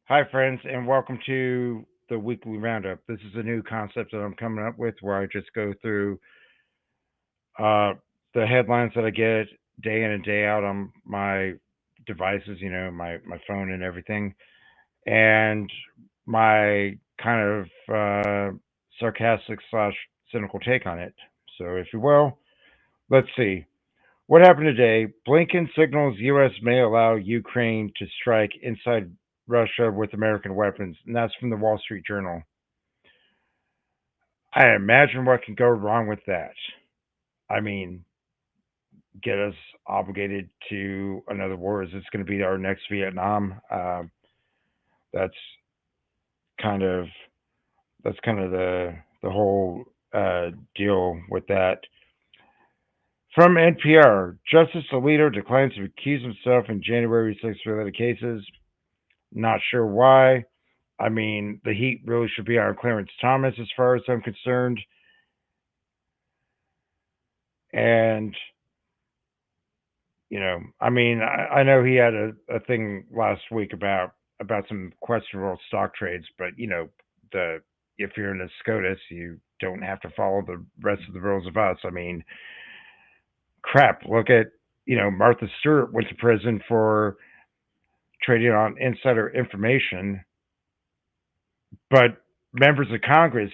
Hi, friends, and welcome to the Weekly Roundup. This is a new concept that I'm coming up with where I just go through uh, the headlines that I get day in and day out on my devices, my phone and everything, and my kind of sarcastic slash cynical take on it. So, if you will, let's see. What happened today? Blinken signals U.S. may allow Ukraine to strike inside Russia with American weapons, and that's from the Wall Street Journal. I imagine what can go wrong with that. I mean, get us obligated to another war. Is this going to be our next Vietnam? That's kind of the whole deal with that. From NPR, Justice Alito declines to accuse himself in January 6 related cases. Not sure why. I mean, the heat really should be on Clarence Thomas as far as I'm concerned. And, I mean, I know he had a thing last week about some questionable stock trades, but, the if you're in a SCOTUS, you don't have to follow the rest of the rules of us. I mean, crap, look at, Martha Stewart went to prison for trading on insider information, but members of Congress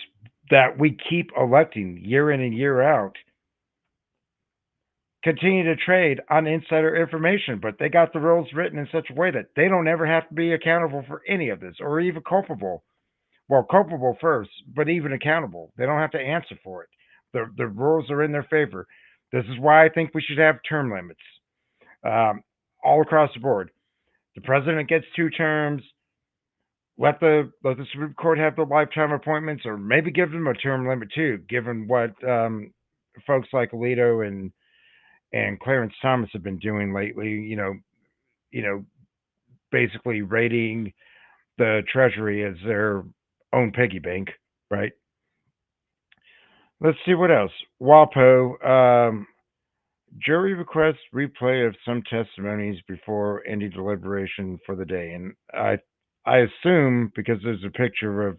that we keep electing year in and year out continue to trade on insider information, but they got the rules written in such a way that they don't ever have to be accountable for any of this or even culpable. Well, culpable first, but even accountable. They don't have to answer for it. The rules are in their favor. This is why I think we should have term limits um, all across the board. The president gets 2 terms. Let the Supreme Court have the lifetime appointments, or maybe give them a term limit too, given what folks like Alito and Clarence Thomas have been doing lately. You know, basically raiding the Treasury as their own piggy bank, right? Let's see what else. WAPO jury requests replay of some testimonies before ending deliberation for the day, and I assume because there's a picture of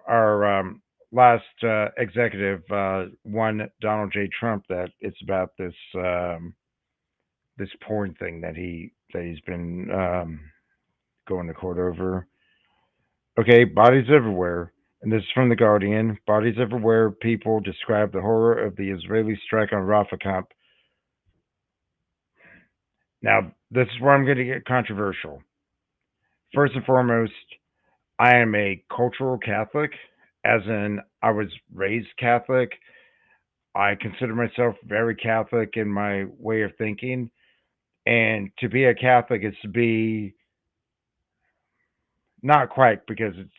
our last executive one Donald J. Trump that it's about this porn thing that he's been going to court over. Okay, bodies everywhere. And this is from The Guardian. Bodies everywhere. People describe the horror of the Israeli strike on Rafah camp. Now, this is where I'm going to get controversial. First and foremost, I am a cultural Catholic, as in I was raised Catholic. I consider myself very Catholic in my way of thinking. And to be a Catholic is to be not quite because it's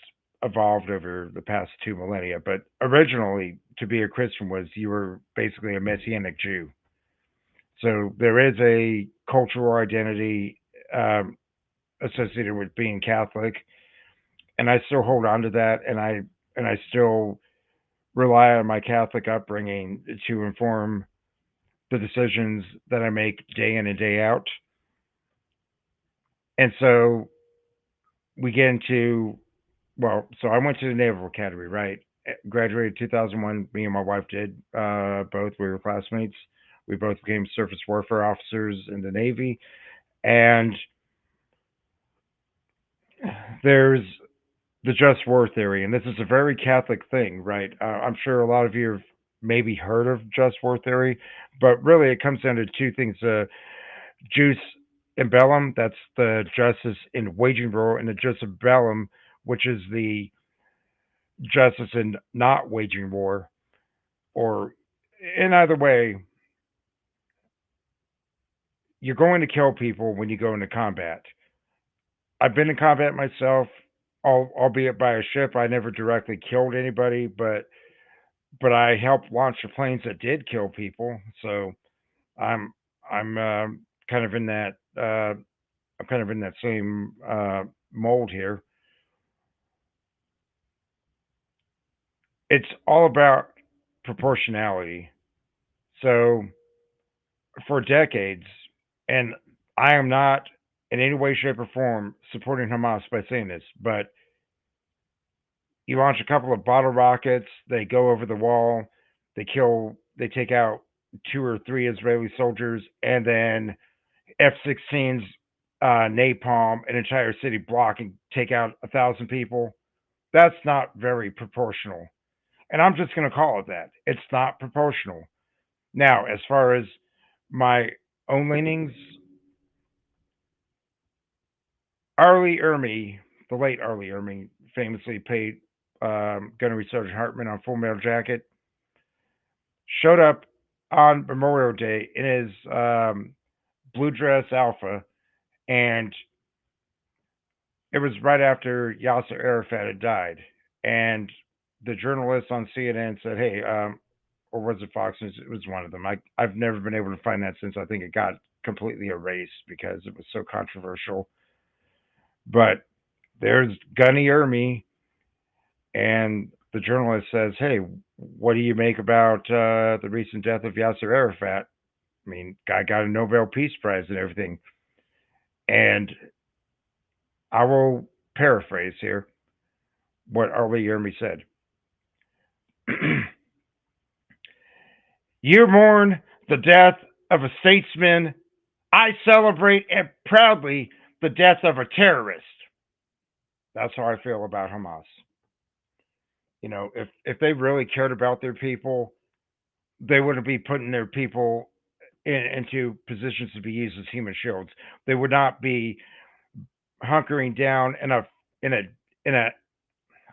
evolved over the past 2 millennia, but originally to be a Christian was you were basically a Messianic Jew. So there is a cultural identity associated with being Catholic, and I still hold on to that, and I still rely on my Catholic upbringing to inform the decisions that I make day in and day out. And so we get into so I went to the Naval Academy, right? Graduated 2001. Me and my wife did both. We were classmates. We both became surface warfare officers in the Navy, and there's the just war theory, and this is a very Catholic thing, right? I'm sure a lot of you have maybe heard of just war theory, but really it comes down to two things: jus in bellum, that's the justice in waging war, and the jus in bellum, which is the justice in not waging war, or in either way, you're going to kill people when you go into combat. I've been in combat myself, albeit by a ship. I never directly killed anybody, but I helped launch the planes that did kill people. So I'm I'm kind of in that I'm kind of in that same mold here. It's all about proportionality. So for decades, and I am not. in any way, shape, or form supporting Hamas by saying this, but you launch a couple of bottle rockets, they go over the wall, they take out two or three Israeli soldiers, and then F-16s napalm an entire city block and take out 1,000 people. That's not very proportional. And I'm just going to call it that. It's not proportional. Now, as far as my own leanings, Arlie Ermy, the late Arlie Ermy, famously played Gunnery Sergeant Hartman on Full Metal Jacket, showed up on Memorial Day in his blue dress alpha, and it was right after Yasser Arafat had died. And the journalist on CNN said, "Hey, or was it Fox News? It was one of them. I've never been able to find that since. I think it got completely erased because it was so controversial. But there's Gunny Ermy, and the journalist says, "Hey, what do you make about the recent death of Yasser Arafat? I mean, guy got a Nobel Peace Prize and everything." And I will paraphrase here what Arlie Ermy said. You mourn the death of a statesman. I celebrate and proudly the death of a terrorist. That's how I feel about Hamas. If they really cared about their people, they wouldn't be putting their people into positions to be used as human shields. They would not be hunkering down in a in a.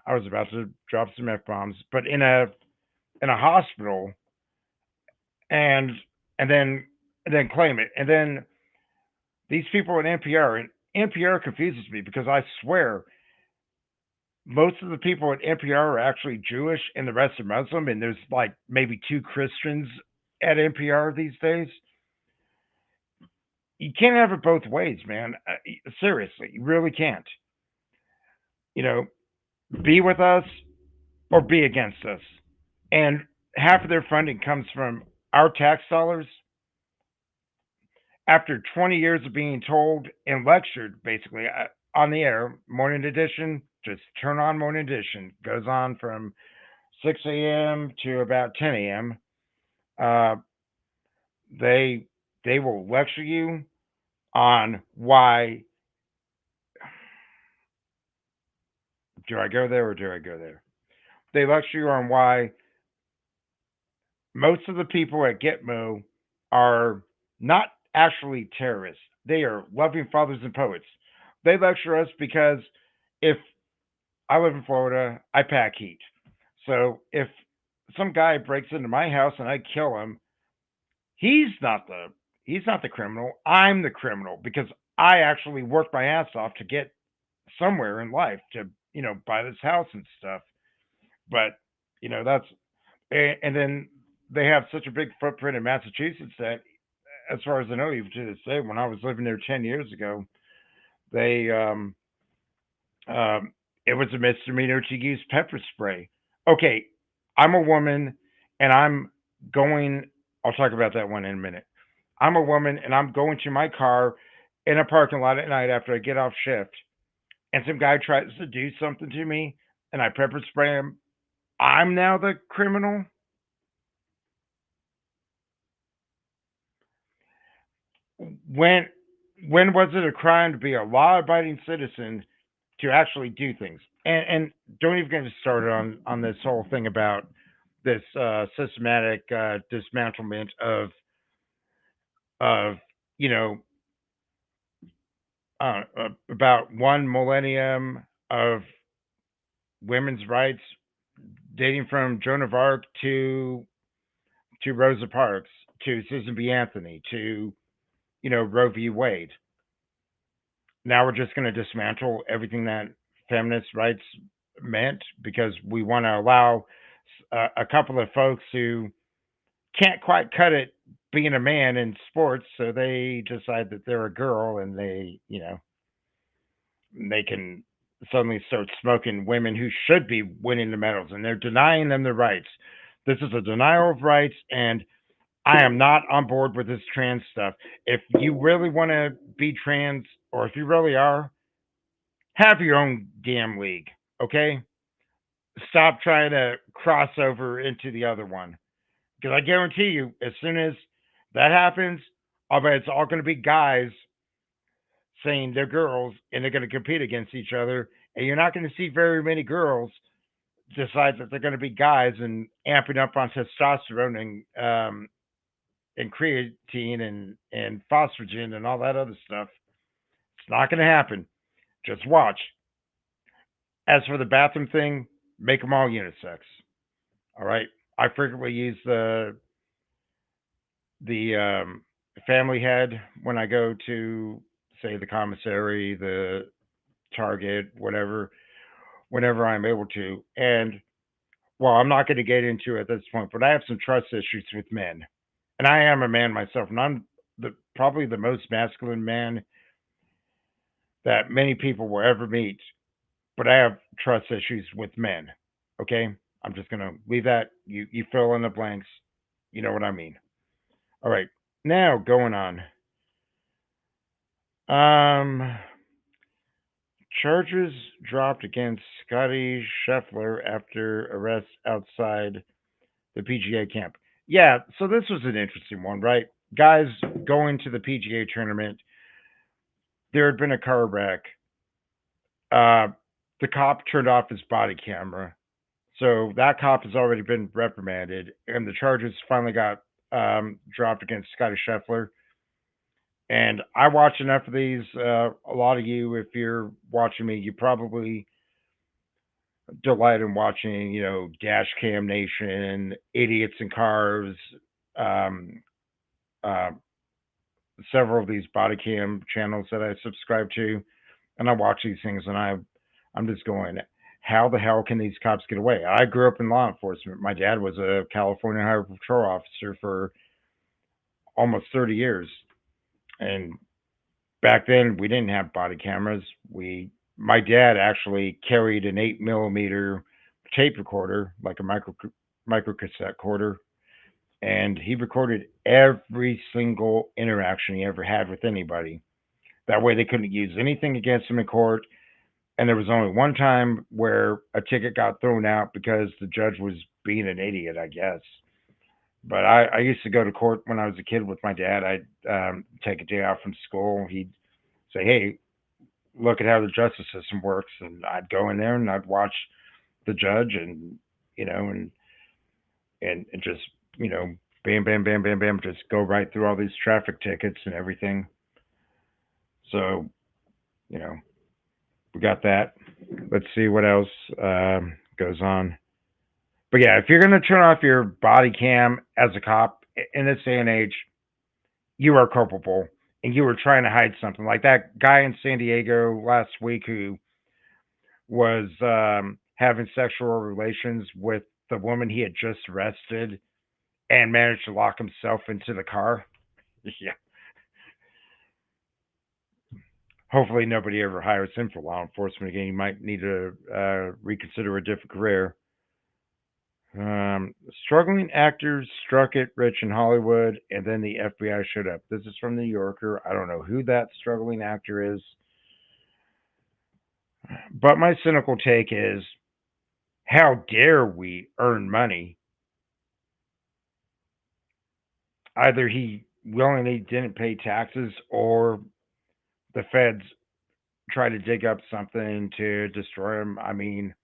I was about to drop some f bombs, but in a hospital and and then and then claim it, and then these people at NPR, and NPR confuses me because I swear most of the people at NPR are actually Jewish and the rest are Muslim, and there's like maybe two Christians at NPR these days. You can't have it both ways, man. Seriously, you really can't. You know, be with us or be against us. And half of their funding comes from our tax dollars. After 20 years of being told and lectured, basically on the air, morning edition, just turn on morning edition, goes on from 6 a.m. to about 10 a.m. Uh, they they will lecture you on why. Do I go there or do I go there? They lecture you on why most of the people at Gitmo are not actually terrorists. They are loving fathers and poets. They lecture us because if I live in Florida, I pack heat. So if some guy breaks into my house and I kill him, he's not the he's not the criminal. I'm the criminal because I actually worked my ass off to get somewhere in life to buy this house and stuff. But that's and then they have such a big footprint in Massachusetts that, as far as I know, even to this day, when I was living there 10 years ago, they it was a misdemeanor to use pepper spray. Okay, I'm a woman, and I'm going. I'll talk about that one in a minute. I'm a woman, and I'm going to my car in a parking lot at night after I get off shift, and some guy tries to do something to me, and I pepper spray him. I'm now the criminal. When when was it a crime to be a law-abiding citizen to actually do things? And don't even get me started on this whole thing about this systematic dismantlement of you know about one millennium of women's rights, dating from Joan of Arc to Rosa Parks to Susan B. Anthony to Roe v. Wade. Now we're just going to dismantle everything that feminist rights meant because we want to allow a couple of folks who can't quite cut it being a man in sports, so they decide that they're a girl and they can suddenly start smoking women who should be winning the medals, and they're denying them their rights. This is a denial of rights, and I am not on board with this trans stuff. If you really want to be trans or if you really are, have your own damn league, okay? Stop trying to cross over into the other one. Because I guarantee you, as soon as that happens, I bet it's all going to be guys saying they're girls and they're going to compete against each other. And you're not going to see very many girls decide that they're going to be guys and amping up on testosterone and creatine and phosphagen and all that other stuff. It's not going to happen. Just watch. As for the bathroom thing, make them all unisex. All right. I frequently use the family head when I go to say the commissary, the Target, whatever, whenever I'm able to. And well, I'm not going to get into it at this point, but I have some trust issues with men, and I am a man myself, and I'm probably the most masculine man that many people will ever meet. But I have trust issues with men. Okay, I'm just gonna leave that. You fill in the blanks. You know what I mean. All right, now going on. Um, Charges dropped against Scotty Scheffler after arrest outside the PGA camp. Yeah, so this was an interesting one, right? Guys going to the PGA tournament, there had been a car wreck. Uh, the cop turned off his body camera. So that cop has already been reprimanded, and the charges finally got dropped against Scotty Scheffler. And I watch enough of these. A lot of you, if you're watching me, you probably delight in watching, Dash Cam Nation, Idiots in Cars, um, uh, several of these body cam channels that I subscribe to, and I watch these things, and I'm just going, how the hell can these cops get away? I grew up in law enforcement. My dad was a California Highway Patrol officer for almost 30 years, and back then we didn't have body cameras. My dad actually carried an 8 millimeter tape recorder, like a micro cassette recorder, and he recorded every single interaction he ever had with anybody. That way, they couldn't use anything against him in court. And there was only one time where a ticket got thrown out because the judge was being an idiot, I guess. But I used to go to court when I was a kid with my dad. I'd take a day off from school. He'd say, "Hey, look at how the justice system works," and I'd go in there and I'd watch the judge, and and just bam, bam, bam, bam, bam, just go right through all these traffic tickets and everything. So you know, we got that. Let's see what else goes on. But yeah, if you're gonna turn off your body cam as a cop in this day and age, you are culpable, and you were trying to hide something. Like that guy in San Diego last week who was having sexual relations with the woman he had just arrested and managed to lock himself into the car. Yeah. Hopefully, nobody ever hires him for law enforcement again. He might need to reconsider a different career. Struggling actors struck it rich in Hollywood, and then the FBI showed up. This is from the New Yorker. I don't know who that struggling actor is, but my cynical take is, how dare we earn money? Either he willingly didn't pay taxes, or the feds try to dig up something to destroy him. I mean,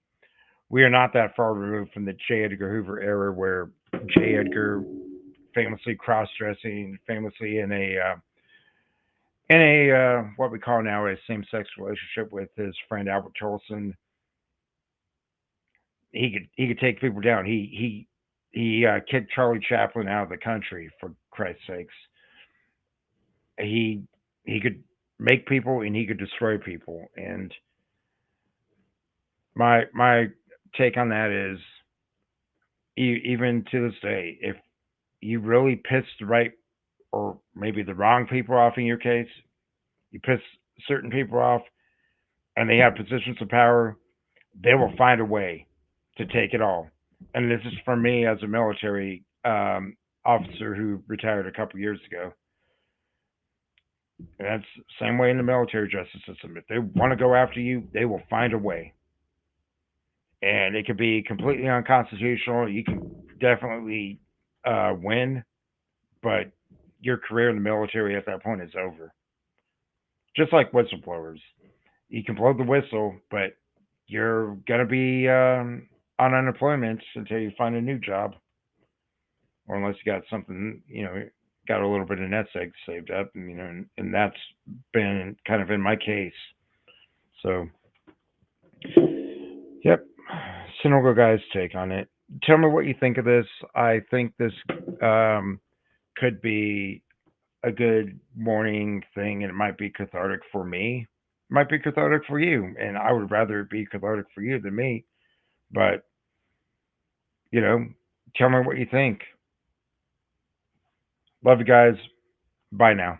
we are not that far removed from the J. Edgar Hoover era, where J. Edgar, famously cross-dressing, famously in a what we call now a same-sex relationship with his friend Albert Tolson, he could take people down. He kicked Charlie Chaplin out of the country, for Christ's sakes. He he could make people and he could destroy people. And my take on that is, even to this day, if you really piss the right or maybe the wrong people off in your case, you piss certain people off and they have positions of power, they will find a way to take it all. And this is from me as a military officer who retired a couple years ago. And that's the same way in the military justice system. If they want to go after you, they will find a way. And it could be completely unconstitutional. You can definitely win, but your career in the military at that point is over. Just like whistleblowers. You can blow the whistle, but you're going to be on unemployment until you find a new job, or unless you got something, got a little bit of nest eggs saved up, and that's been kind of in my case. So, yep, Cynical guy's take on it. Tell me what you think of this. I think this um, could be a good morning thing, and it might be cathartic for me. It might be cathartic for you, and I would rather it be cathartic for you than me. But you know, tell me what you think. Love you guys. Bye now.